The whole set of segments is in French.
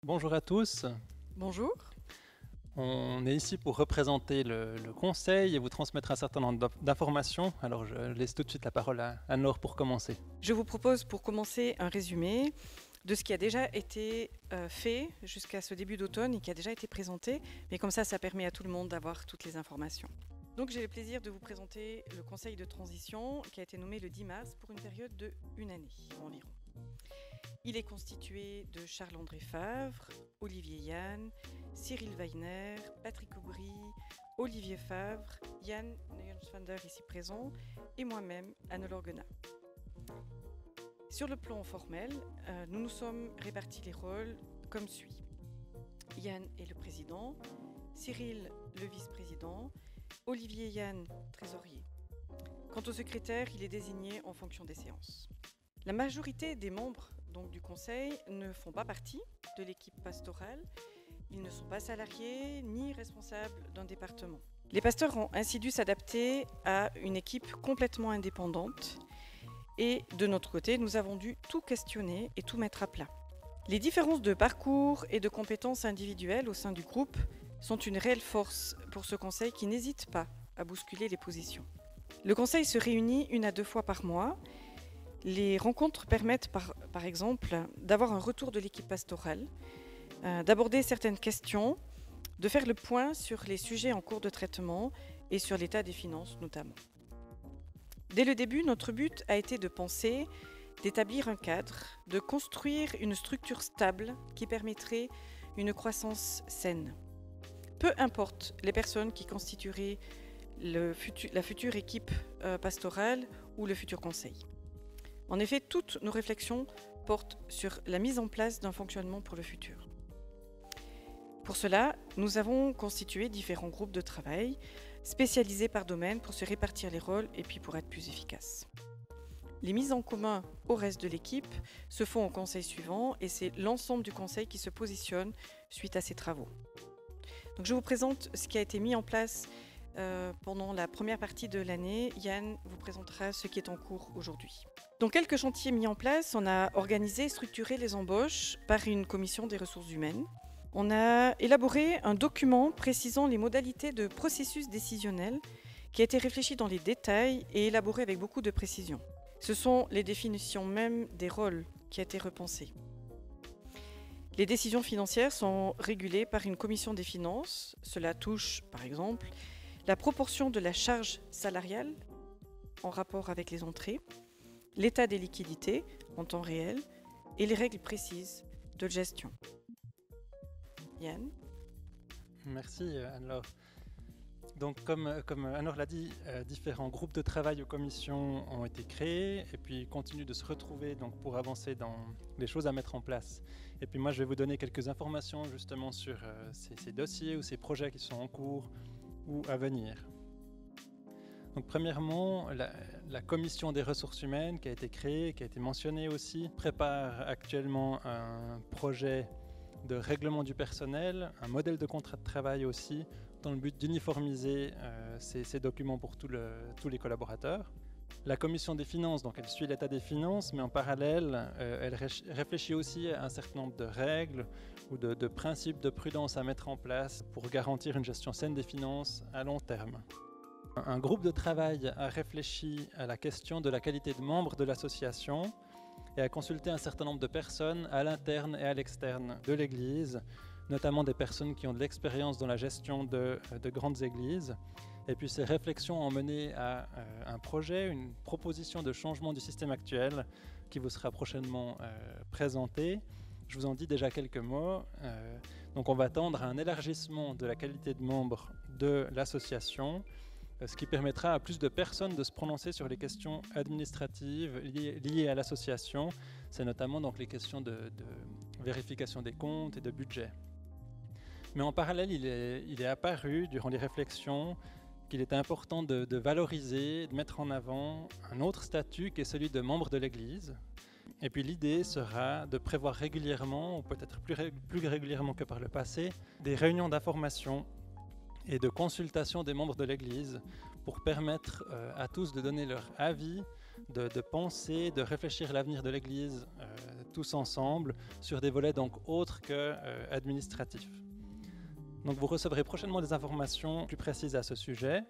Bonjour à tous. Bonjour. On est ici pour représenter le conseil et vous transmettre un certain nombre d'informations. Alors je laisse tout de suite la parole à Anne-Laure pour commencer. Je vous propose pour commencer un résumé de ce qui a déjà été fait jusqu'à ce début d'automne et qui a déjà été présenté. Mais comme ça permet à tout le monde d'avoir toutes les informations. Donc j'ai le plaisir de vous présenter le conseil de transition qui a été nommé le 10 mars pour une période de 1 année environ. Il est constitué de Charles-André Favre, Olivier Yann, Cyril Weiner, Patrick Aubry, Olivier Favre, Yann Neuenswander ici présent et moi-même, Anne-Laure Guenat. Sur le plan formel, nous nous sommes répartis les rôles comme suit. Yann est le président, Cyril le vice-président, Olivier Yann trésorier. Quant au secrétaire, il est désigné en fonction des séances. La majorité des membres donc, du conseil ne font pas partie de l'équipe pastorale. Ils ne sont pas salariés ni responsables d'un département. Les pasteurs ont ainsi dû s'adapter à une équipe complètement indépendante. Et de notre côté, nous avons dû tout questionner et tout mettre à plat. Les différences de parcours et de compétences individuelles au sein du groupe sont une réelle force pour ce conseil qui n'hésite pas à bousculer les positions. Le conseil se réunit 1 à 2 fois par mois. Les rencontres permettent par exemple d'avoir un retour de l'équipe pastorale, d'aborder certaines questions, de faire le point sur les sujets en cours de traitement et sur l'état des finances notamment. Dès le début, notre but a été de penser, d'établir un cadre, de construire une structure stable qui permettrait une croissance saine. Peu importe les personnes qui constitueraient la future équipe pastorale ou le futur conseil. En effet, toutes nos réflexions portent sur la mise en place d'un fonctionnement pour le futur. Pour cela, nous avons constitué différents groupes de travail spécialisés par domaine pour se répartir les rôles et puis pour être plus efficaces. Les mises en commun au reste de l'équipe se font au conseil suivant et c'est l'ensemble du conseil qui se positionne suite à ces travaux. Donc je vous présente ce qui a été mis en place pendant la première partie de l'année. Yann vous présentera ce qui est en cours aujourd'hui. Donc quelques chantiers mis en place, on a organisé et structuré les embauches par une commission des ressources humaines. On a élaboré un document précisant les modalités de processus décisionnel qui a été réfléchi dans les détails et élaboré avec beaucoup de précision. Ce sont les définitions même des rôles qui a été repensées. Les décisions financières sont régulées par une commission des finances. Cela touche, par exemple, la proportion de la charge salariale en rapport avec les entrées, l'état des liquidités en temps réel et les règles précises de gestion. Yann? Merci Anne-Laure. Donc comme Anne-Laure l'a dit, différents groupes de travail aux commissions ont été créés et puis continuent de se retrouver donc, pour avancer dans les choses à mettre en place. Et puis moi je vais vous donner quelques informations justement sur ces dossiers ou ces projets qui sont en cours ou à venir. Donc premièrement, la commission des ressources humaines qui a été créée, qui a été mentionnée aussi, prépare actuellement un projet de règlement du personnel, un modèle de contrat de travail aussi, dans le but d'uniformiser ces documents pour tous les collaborateurs. La commission des finances, donc elle suit l'état des finances, mais en parallèle, elle réfléchit aussi à un certain nombre de règles ou de principes de prudence à mettre en place pour garantir une gestion saine des finances à long terme. Un groupe de travail a réfléchi à la question de la qualité de membre de l'association et a consulté un certain nombre de personnes à l'interne et à l'externe de l'Église, notamment des personnes qui ont de l'expérience dans la gestion de grandes églises. Et puis ces réflexions ont mené à un projet, une proposition de changement du système actuel qui vous sera prochainement présenté. Je vous en dis déjà quelques mots. Donc on va tendre à un élargissement de la qualité de membre de l'association, ce qui permettra à plus de personnes de se prononcer sur les questions administratives liées à l'association. C'est notamment donc les questions de vérification des comptes et de budget. Mais en parallèle, il est apparu durant les réflexions qu'il était important de valoriser, de mettre en avant un autre statut qui est celui de membre de l'Église. Et puis l'idée sera de prévoir régulièrement, ou peut-être plus régulièrement que par le passé, des réunions d'information et de consultation des membres de l'Église pour permettre à tous de donner leur avis de penser, de réfléchir à l'avenir de l'Église tous ensemble sur des volets donc autres que administratifs. Donc vous recevrez prochainement des informations plus précises à ce sujet.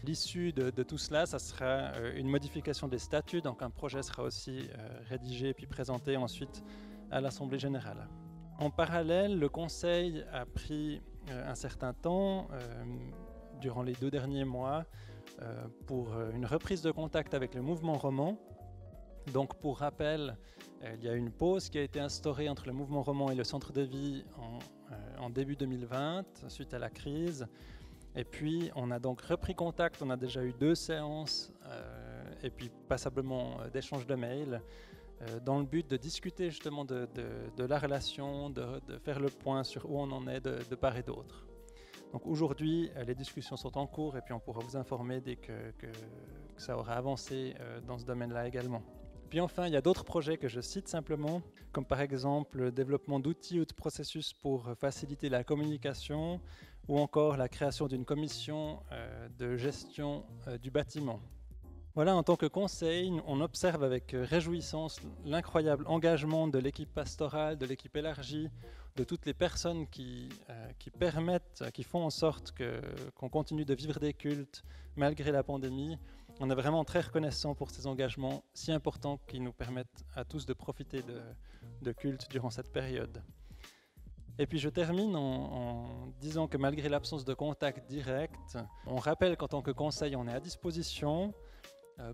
L'issue de tout cela, ça sera une modification des statuts, donc un projet sera aussi rédigé puis présenté ensuite à l'Assemblée générale. En parallèle, le Conseil a pris un certain temps, durant les 2 derniers mois, pour une reprise de contact avec le mouvement roman. Donc pour rappel, il y a une pause qui a été instaurée entre le mouvement roman et le centre de vie en début 2020, suite à la crise. Et puis on a donc repris contact, on a déjà eu 2 séances et puis passablement d'échanges de mails dans le but de discuter justement de la relation, de faire le point sur où on en est de part et d'autre. Donc aujourd'hui, les discussions sont en cours et puis on pourra vous informer dès que ça aura avancé dans ce domaine-là également. Puis enfin, il y a d'autres projets que je cite simplement, comme par exemple le développement d'outils ou de processus pour faciliter la communication ou encore la création d'une commission de gestion du bâtiment. Voilà, en tant que conseil, on observe avec réjouissance l'incroyable engagement de l'équipe pastorale, de l'équipe élargie, de toutes les personnes qui permettent, qui font en sorte qu'on continue de vivre des cultes malgré la pandémie. On est vraiment très reconnaissant pour ces engagements si importants qui nous permettent à tous de profiter de cultes durant cette période. Et puis je termine en disant que malgré l'absence de contact direct, on rappelle qu'en tant que conseil, on est à disposition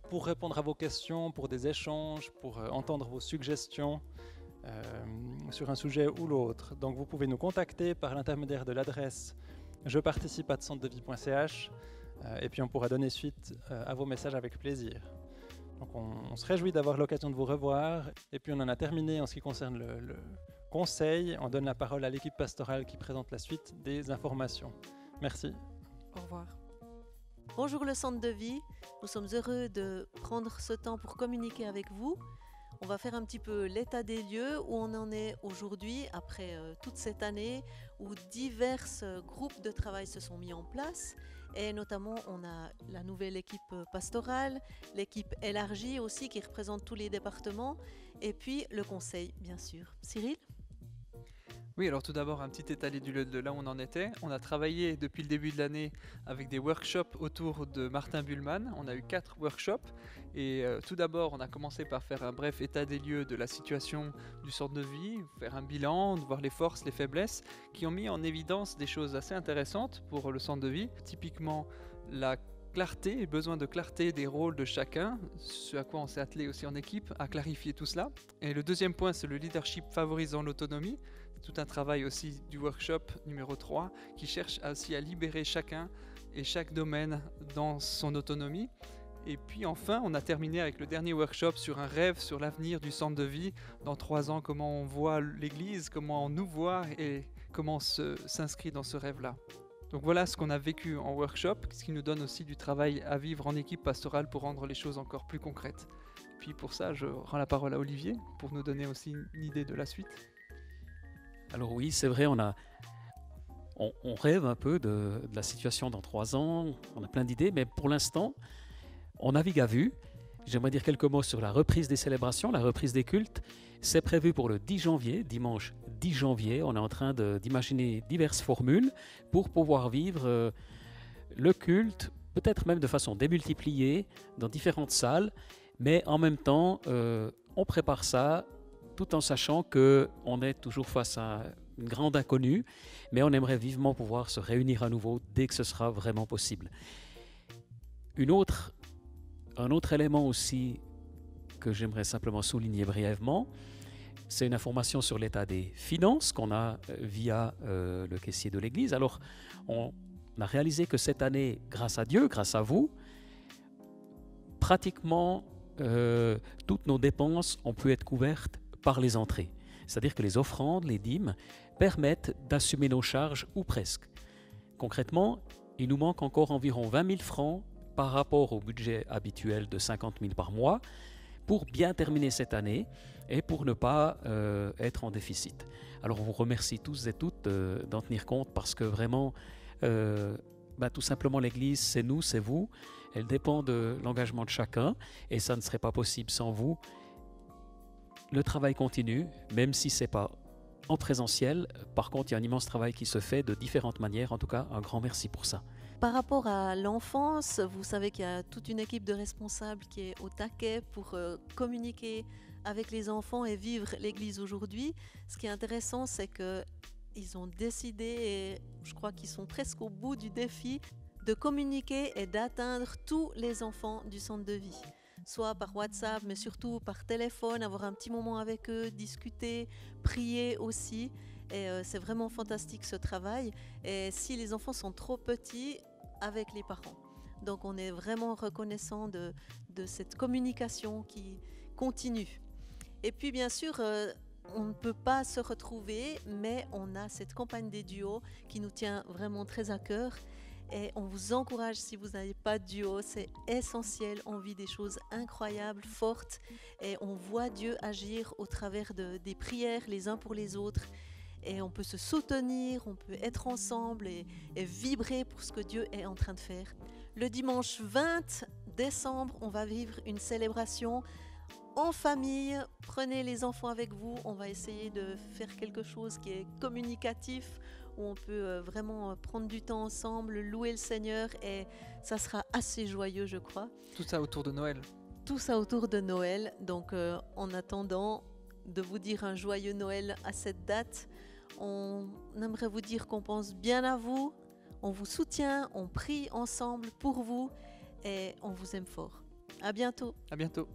pour répondre à vos questions, pour des échanges, pour entendre vos suggestions sur un sujet ou l'autre. Donc vous pouvez nous contacter par l'intermédiaire de l'adresse jeparticipe@centredevie.ch et puis on pourra donner suite à vos messages avec plaisir. Donc on se réjouit d'avoir l'occasion de vous revoir et puis on en a terminé en ce qui concerne le conseil. On donne la parole à l'équipe pastorale qui présente la suite des informations. Merci. Au revoir. Bonjour le Centre de Vie, nous sommes heureux de prendre ce temps pour communiquer avec vous. On va faire un petit peu l'état des lieux, où on en est aujourd'hui, après toute cette année, où divers groupes de travail se sont mis en place. Et notamment, on a la nouvelle équipe pastorale, l'équipe élargie aussi, qui représente tous les départements, et puis le conseil, bien sûr. Cyril ? Oui, alors tout d'abord, un petit état des lieux de là où on en était. On a travaillé depuis le début de l'année avec des workshops autour de Martin Buhlmann. On a eu 4 workshops. Et tout d'abord, on a commencé par faire un bref état des lieux de la situation du centre de vie, faire un bilan, voir les forces, les faiblesses, qui ont mis en évidence des choses assez intéressantes pour le centre de vie. Typiquement, la clarté, le besoin de clarté des rôles de chacun, ce à quoi on s'est attelé aussi en équipe, à clarifier tout cela. Et le deuxième point, c'est le leadership favorisant l'autonomie. Tout un travail aussi du workshop numéro 3 qui cherche aussi à libérer chacun et chaque domaine dans son autonomie. Et puis enfin, on a terminé avec le dernier workshop sur un rêve sur l'avenir du centre de vie. Dans 3 ans, comment on voit l'Église, comment on nous voit et comment on s'inscrit dans ce rêve-là. Donc voilà ce qu'on a vécu en workshop, ce qui nous donne aussi du travail à vivre en équipe pastorale pour rendre les choses encore plus concrètes. Puis pour ça, je rends la parole à Olivier pour nous donner aussi une idée de la suite. Alors oui, c'est vrai, on rêve un peu de la situation dans 3 ans, on a plein d'idées, mais pour l'instant, on navigue à vue. J'aimerais dire quelques mots sur la reprise des célébrations, la reprise des cultes. C'est prévu pour le 10 janvier, dimanche 10 janvier. On est en train d'imaginer diverses formules pour pouvoir vivre le culte, peut-être même de façon démultipliée, dans différentes salles, mais en même temps, on prépare ça tout en sachant qu'on est toujours face à une grande inconnue, mais on aimerait vivement pouvoir se réunir à nouveau dès que ce sera vraiment possible. Un autre élément aussi que j'aimerais simplement souligner brièvement, c'est une information sur l'état des finances qu'on a via le caissier de l'Église. Alors, on a réalisé que cette année, grâce à Dieu, grâce à vous, pratiquement toutes nos dépenses ont pu être couvertes par les entrées. C'est-à-dire que les offrandes, les dîmes, permettent d'assumer nos charges ou presque. Concrètement, il nous manque encore environ 20 000 francs par rapport au budget habituel de 50 000 par mois pour bien terminer cette année et pour ne pas être en déficit. Alors on vous remercie tous et toutes d'en tenir compte parce que vraiment, tout simplement l'Église, c'est nous, c'est vous. elle dépend de l'engagement de chacun et ça ne serait pas possible sans vous. Le travail continue, même si ce n'est pas en présentiel. Par contre, il y a un immense travail qui se fait de différentes manières. En tout cas, un grand merci pour ça. Par rapport à l'enfance, vous savez qu'il y a toute une équipe de responsables qui est au taquet pour communiquer avec les enfants et vivre l'Église aujourd'hui. Ce qui est intéressant, c'est qu'ils ont décidé, et je crois qu'ils sont presque au bout du défi, de communiquer et d'atteindre tous les enfants du centre de vie. Soit par WhatsApp, mais surtout par téléphone, avoir un petit moment avec eux, discuter, prier aussi. Et c'est vraiment fantastique ce travail. Et si les enfants sont trop petits, avec les parents. Donc on est vraiment reconnaissant de cette communication qui continue. Et puis bien sûr, on ne peut pas se retrouver, mais on a cette campagne des duos qui nous tient vraiment très à cœur. Et on vous encourage, si vous n'avez pas de duo, c'est essentiel. On vit des choses incroyables, fortes, et on voit Dieu agir au travers des prières les uns pour les autres. Et on peut se soutenir, on peut être ensemble et vibrer pour ce que Dieu est en train de faire. Le dimanche 20 décembre, on va vivre une célébration en famille. Prenez les enfants avec vous. On va essayer de faire quelque chose qui est communicatif, où on peut vraiment prendre du temps ensemble, louer le Seigneur, et ça sera assez joyeux, je crois. Tout ça autour de Noël. Tout ça autour de Noël. Donc en attendant de vous dire un joyeux Noël à cette date, on aimerait vous dire qu'on pense bien à vous, on vous soutient, on prie ensemble pour vous et on vous aime fort. À bientôt. À bientôt.